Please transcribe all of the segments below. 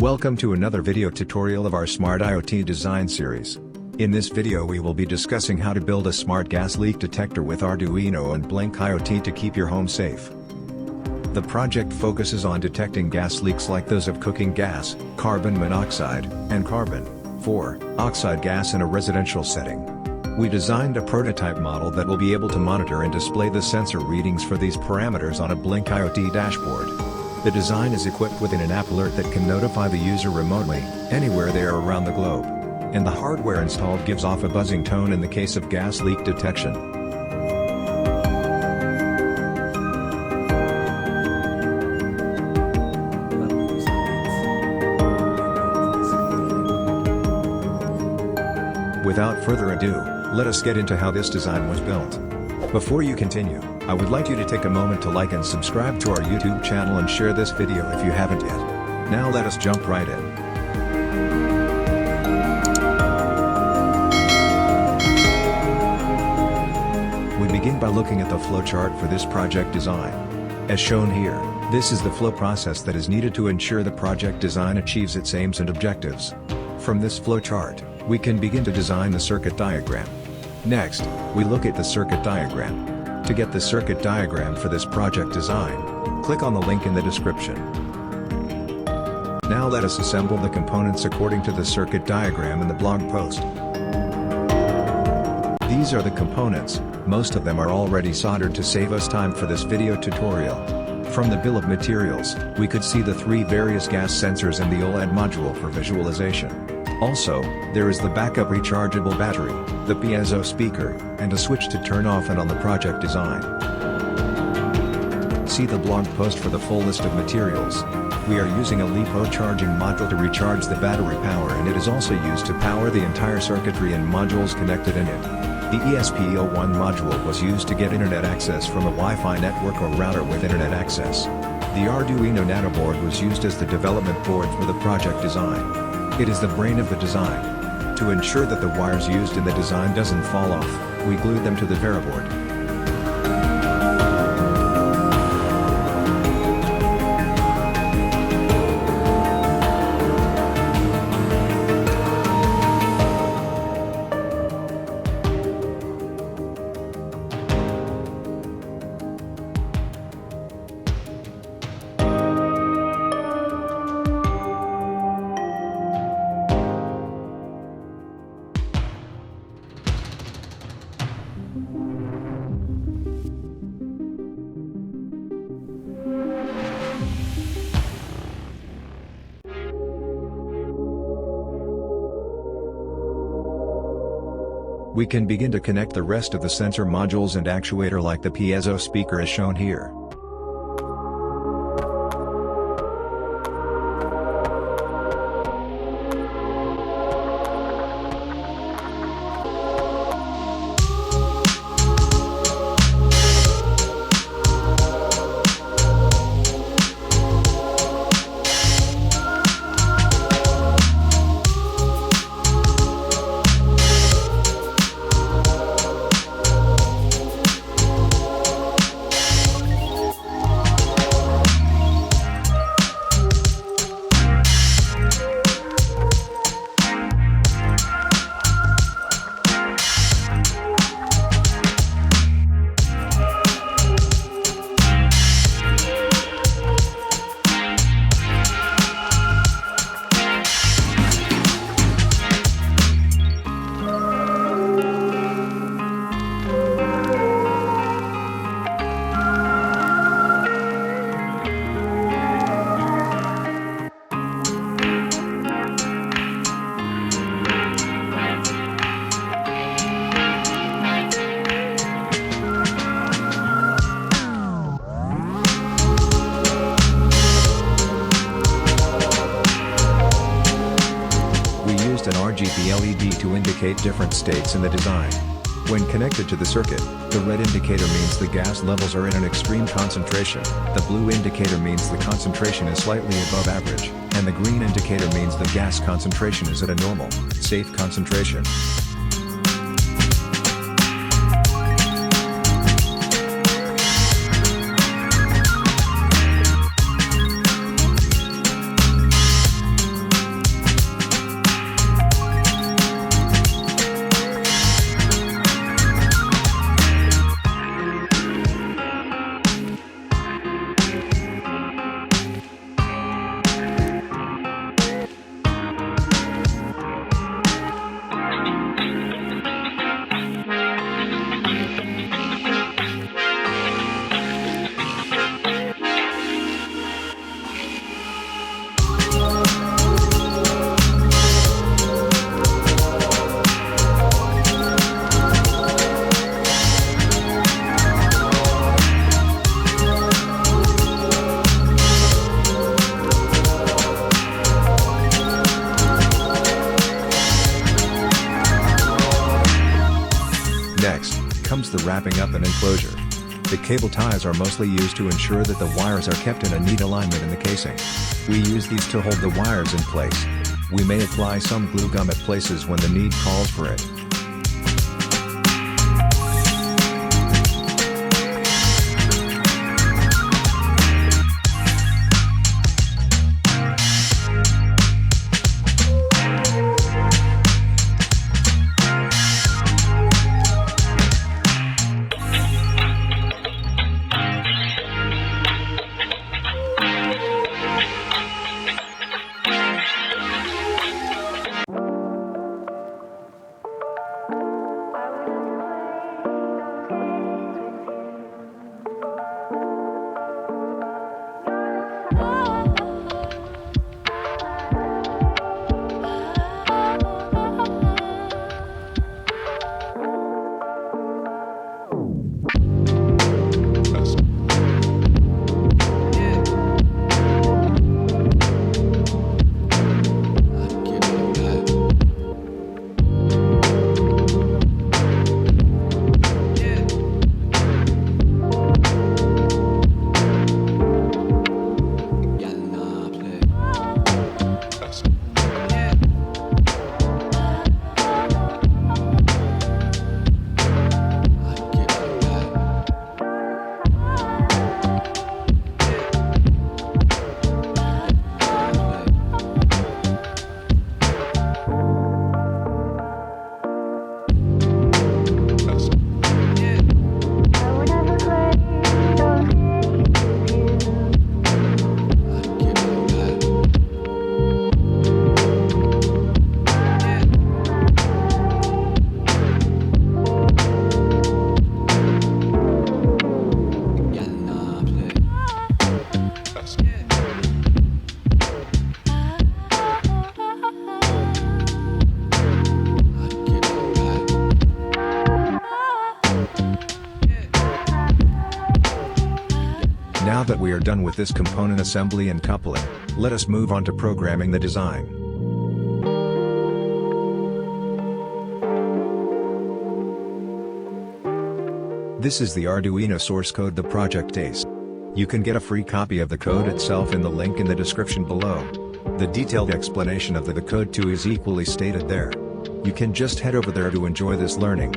Welcome to another video tutorial of our Smart IoT design series. In this video we will be discussing how to build a smart gas leak detector with Arduino and Blynk IoT to keep your home safe. The project focuses on detecting gas leaks like those of cooking gas, carbon monoxide, and carbon oxide gas in a residential setting. We designed a prototype model that will be able to monitor and display the sensor readings for these parameters on a Blynk IoT dashboard. The design is equipped with an app alert that can notify the user remotely, anywhere they are around the globe. And the hardware installed gives off a buzzing tone in the case of gas leak detection. Without further ado, let us get into how this design was built. Before you continue, I would like you to take a moment to like and subscribe to our YouTube channel and share this video if you haven't yet. Now let us jump right in. We begin by looking at the flowchart for this project design. As shown here, this is the flow process that is needed to ensure the project design achieves its aims and objectives. From this flowchart, we can begin to design the circuit diagram. Next, we look at the circuit diagram. To get the circuit diagram for this project design, click on the link in the description. Now let us assemble the components according to the circuit diagram in the blog post. These are the components, most of them are already soldered to save us time for this video tutorial. From the bill of materials, we could see the three various gas sensors and the OLED module for visualization. Also, there is the backup rechargeable battery, the piezo speaker, and a switch to turn off and on the project design. See the blog post for the full list of materials. We are using a LiPo charging module to recharge the battery power, and it is also used to power the entire circuitry and modules connected in it. The ESP01 module was used to get internet access from a Wi-Fi network or router with internet access. The Arduino Nano board was used as the development board for the project design. It is the brain of the design. To ensure that the wires used in the design doesn't fall off, we glued them to the Veriboard. We can begin to connect the rest of the sensor modules and actuator like the piezo speaker as shown here. An RGB LED to indicate different states in the design. When connected to the circuit, the red indicator means the gas levels are in an extreme concentration, the blue indicator means the concentration is slightly above average, and the green indicator means the gas concentration is at a normal, safe concentration. comes the wrapping up and enclosure. The cable ties are mostly used to ensure that the wires are kept in a neat alignment in the casing. We use these to hold the wires in place. We may apply some glue gum at places when the need calls for it. Now that we are done with this component assembly and coupling, let us move on to programming the design. This is the Arduino source code, the project ACE. You can get a free copy of the code itself in the link in the description below. The detailed explanation of the code too is equally stated there. You can just head over there to enjoy this learning.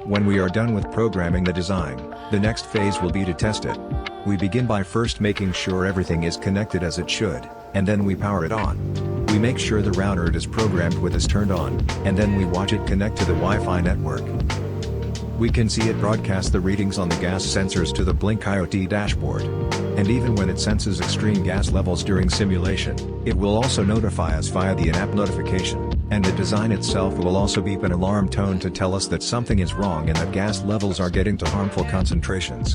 When we are done with programming the design, the next phase will be to test it. We begin by first making sure everything is connected as it should, and then we power it on. We make sure the router it is programmed with is turned on, and then we watch it connect to the Wi-Fi network. We can see it broadcast the readings on the gas sensors to the Blynk IoT dashboard. And even when it senses extreme gas levels during simulation, it will also notify us via the in-app notification, and the design itself will also beep an alarm tone to tell us that something is wrong and that gas levels are getting to harmful concentrations.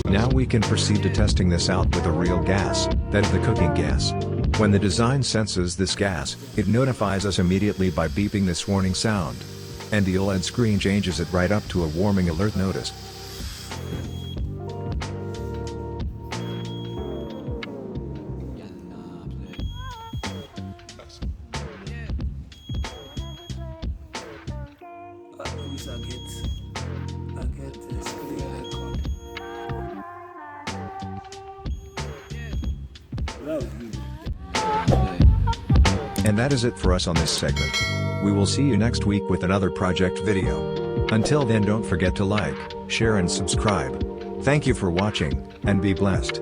Now we can proceed to testing this out with a real gas, that is the cooking gas. When the design senses this gas, it notifies us immediately by beeping this warning sound. And the OLED screen changes it right up to a warming alert notice. And that is it for us on this segment. We will see you next week with another project video. Until then, don't forget to like, share and subscribe. Thank you for watching, and be blessed.